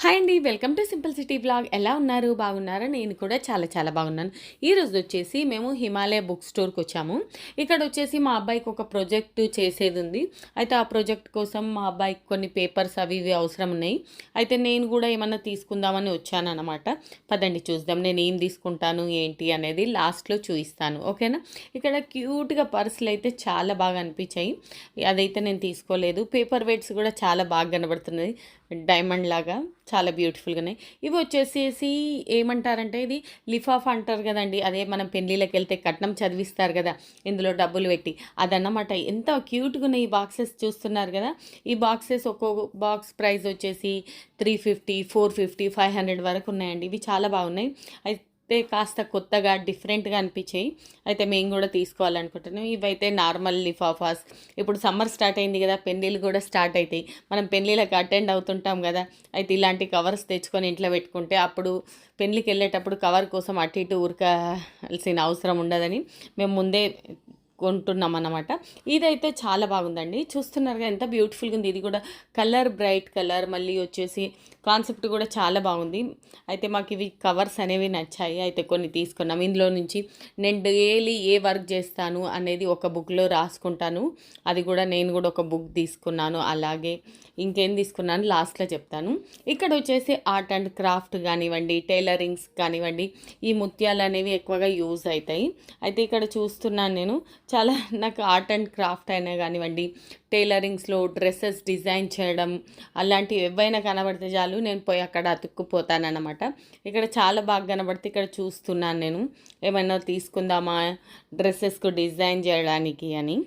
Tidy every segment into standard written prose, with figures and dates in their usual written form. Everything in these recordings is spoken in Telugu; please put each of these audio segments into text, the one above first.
హాయ్ అండి, welcome to simple city blog. ఎలా ఉన్నారు? బాగున్నారా? నేను కూడా చాలా చాలా బాగున్నాను. ఈరోజు వచ్చేసి మేము హిమాలయ బుక్ స్టోర్కి వచ్చాము. ఇక్కడ వచ్చేసి మా అబ్బాయికి ఒక ప్రాజెక్ట్ చేసేది ఉంది. అయితే ఆ ప్రాజెక్ట్ కోసం మా అబ్బాయికి కొన్ని పేపర్స్ అవి ఇవి అవసరం ఉన్నాయి. అయితే నేను కూడా ఏమన్నా తీసుకుందామని వచ్చాను అనమాట. పదండి చూద్దాం నేను ఏం తీసుకుంటాను ఏంటి అనేది లాస్ట్లో చూపిస్తాను, ఓకేనా. ఇక్కడ క్యూట్గా పర్సులు అయితే చాలా బాగా అనిపించాయి. అదైతే నేను తీసుకోలేదు. పేపర్ వెయిట్స్ కూడా చాలా బాగా కనబడుతున్నాయి, డైమండ్ లాగా చాలా బ్యూటిఫుల్గా ఉన్నాయి. ఇవి వచ్చేసేసి ఏమంటారంటే ఇది లిఫాఫ్ అంటారు కదండి, అదే మనం పెళ్ళిళ్ళకి వెళ్తే కట్నం చదివిస్తారు కదా ఇందులో డబ్బులు పెట్టి, అదన్నమాట. ఎంత క్యూట్గా ఉన్నాయి ఈ బాక్సెస్, చూస్తున్నారు కదా. ఈ బాక్సెస్ ఒక్కో బాక్స్ ప్రైస్ వచ్చేసి 350, 450, 500 వరకు ఉన్నాయండి. ఇవి చాలా బాగున్నాయి. అయితే కాస్త కొత్తగా డిఫరెంట్గా అనిపించాయి. అయితే మేము కూడా తీసుకోవాలనుకుంటున్నాం. ఇవైతే నార్మల్ లిఫాఫాస్. ఇప్పుడు సమ్మర్ స్టార్ట్ అయింది కదా, పెళ్ళిళ్ళు కూడా స్టార్ట్ అవుతాయి. మనం పెళ్ళిళ్ళకి అటెండ్ అవుతుంటాం కదా. అయితే ఇలాంటి కవర్స్ తెచ్చుకొని ఇంట్లో పెట్టుకుంటే అప్పుడు పెళ్ళికి వెళ్ళేటప్పుడు కవర్ కోసం అటు ఇటు ఉరకాల్సిన అవసరం ఉండదని మేము ముందే కొంటున్నాం అన్నమాట. ఇదైతే చాలా బాగుందండి, చూస్తున్నారుగా ఎంత బ్యూటిఫుల్గా ఉంది. ఇది కూడా కలర్ బ్రైట్ కలర్, మళ్ళీ వచ్చేసి కాన్సెప్ట్ కూడా చాలా బాగుంది. అయితే మాకు ఇవి కవర్స్ అనేవి నచ్చాయి, అయితే కొన్ని తీసుకున్నాం. ఇందులో నుంచి నేను డైలీ ఏ వర్క్ చేస్తాను అనేది ఒక బుక్లో రాసుకుంటాను. అది కూడా నేను కూడా ఒక బుక్ తీసుకున్నాను. అలాగే ఇంకేం తీసుకున్నాను లాస్ట్లో చెప్తాను. ఇక్కడ వచ్చేసి ఆర్ట్ అండ్ క్రాఫ్ట్ కానివ్వండి, టైలరింగ్స్ కానివ్వండి, ఈ ముత్యాలు అనేవి ఎక్కువగా యూజ్ అవుతాయి. అయితే ఇక్కడ చూస్తున్నాను నేను, చాలా నాకు ఆర్ట్ అండ్ క్రాఫ్ట్ అయినా కానివ్వండి, టైలరింగ్స్లో డ్రెస్సెస్ డిజైన్ చేయడం అలాంటివి ఏవైనా కనబడితే చాలు నేను పోయి అక్కడ అతుక్కుపోతానన్నమాట. ఇక్కడ చాలా బాగా కనబడితే ఇక్కడ చూస్తున్నాను నేను, ఏమైనా తీసుకుందామా డ్రెస్సెస్కు డిజైన్ చేయడానికి అని.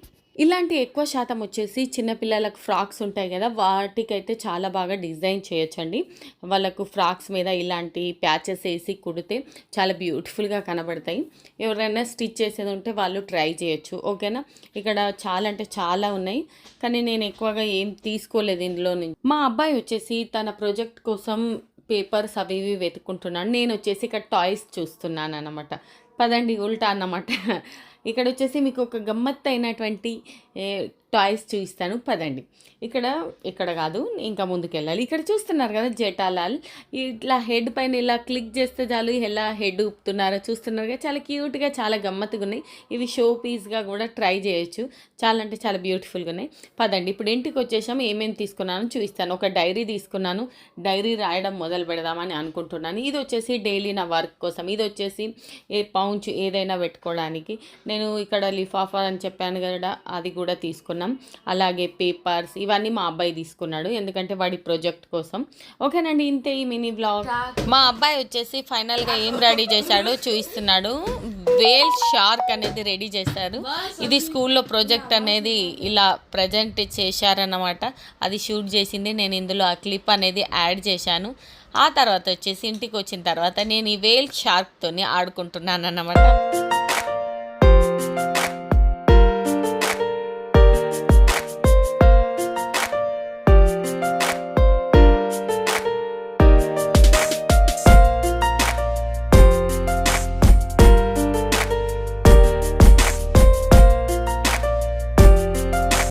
ఇలాంటి ఎక్కువ శాతం వచ్చేసి చిన్నపిల్లలకు ఫ్రాక్స్ ఉంటాయి కదా, వాటికైతే చాలా బాగా డిజైన్ చేయొచ్చండి. వాళ్ళకు ఫ్రాక్స్ మీద ఇలాంటి ప్యాచెస్ వేసి కుడితే చాలా బ్యూటిఫుల్గా కనబడతాయి. ఎవరైనా స్టిచ్ చేసేది ఉంటే వాళ్ళు ట్రై చేయొచ్చు, ఓకేనా. ఇక్కడ చాలా అంటే చాలా ఉన్నాయి, కానీ నేను ఎక్కువగా ఏం తీసుకోలేదు ఇందులో నుంచి. మా అబ్బాయి వచ్చేసి తన ప్రాజెక్ట్ కోసం పేపర్స్ అవి ఇవి వెతుక్కుంటున్నాను. నేను వచ్చేసి ఇక్కడ టాయ్స్ చూస్తున్నాను అన్నమాట. పదండి ఉల్టా అన్నమాట. ఇక్కడ వచ్చేసి మీకు ఒక గమ్మత్తు అయినటువంటి టాయ్స్ చూపిస్తాను, పదండి. ఇక్కడ కాదు, ఇంకా ముందుకు వెళ్ళాలి. ఇక్కడ చూస్తున్నారు కదా జెటాలాల్, ఇట్లా హెడ్ పైన ఇలా క్లిక్ చేస్తే చాలు ఎలా హెడ్ ఊపుతున్నారో చూస్తున్నారు కదా, చాలా క్యూట్గా చాలా గమ్మత్తుగా ఉన్నాయి. ఇవి షో పీస్గా కూడా ట్రై చేయొచ్చు, చాలా అంటే చాలా బ్యూటిఫుల్గా ఉన్నాయి. పదండి ఇప్పుడు ఇంటికి వచ్చేసాము. ఏమేమి తీసుకున్నాను చూపిస్తాను. ఒక డైరీ తీసుకున్నాను, డైరీ రాయడం మొదలు పెడదామని అనుకుంటున్నాను. ఇది వచ్చేసి డైలీ నా వర్క్ కోసం. ఇది వచ్చేసి పౌచ్ ఏదైనా పెట్టుకోవడానికి. నేను ఇక్కడ లిఫాఫా అని చెప్పాను కదా, అది కూడా తీసుకున్నాను. అలాగే పేపర్స్ ఇవన్నీ మా అబ్బాయి తీసుకున్నాడు, ఎందుకంటే వాడి ప్రాజెక్ట్ కోసం. ఓకేనండి, ఇంతే ఈ మినీ బ్లాగ్. మా అబ్బాయి వచ్చేసి ఫైనల్గా ఏం రెడీ చేశాడో చూపిస్తున్నాడు. వేల్ షార్క్ అనేది రెడీ చేశారు. ఇది స్కూల్లో ప్రాజెక్ట్ అనేది ఇలా ప్రజెంట్ చేశారన్నమాట. అది షూట్ చేసింది నేను, ఇందులో ఆ క్లిప్ అనేది యాడ్ చేశాను. ఆ తర్వాత వచ్చేసి ఇంటికి వచ్చిన తర్వాత నేను ఈ వేల్ షార్క్తోని ఆడుకుంటున్నాను అన్నమాట.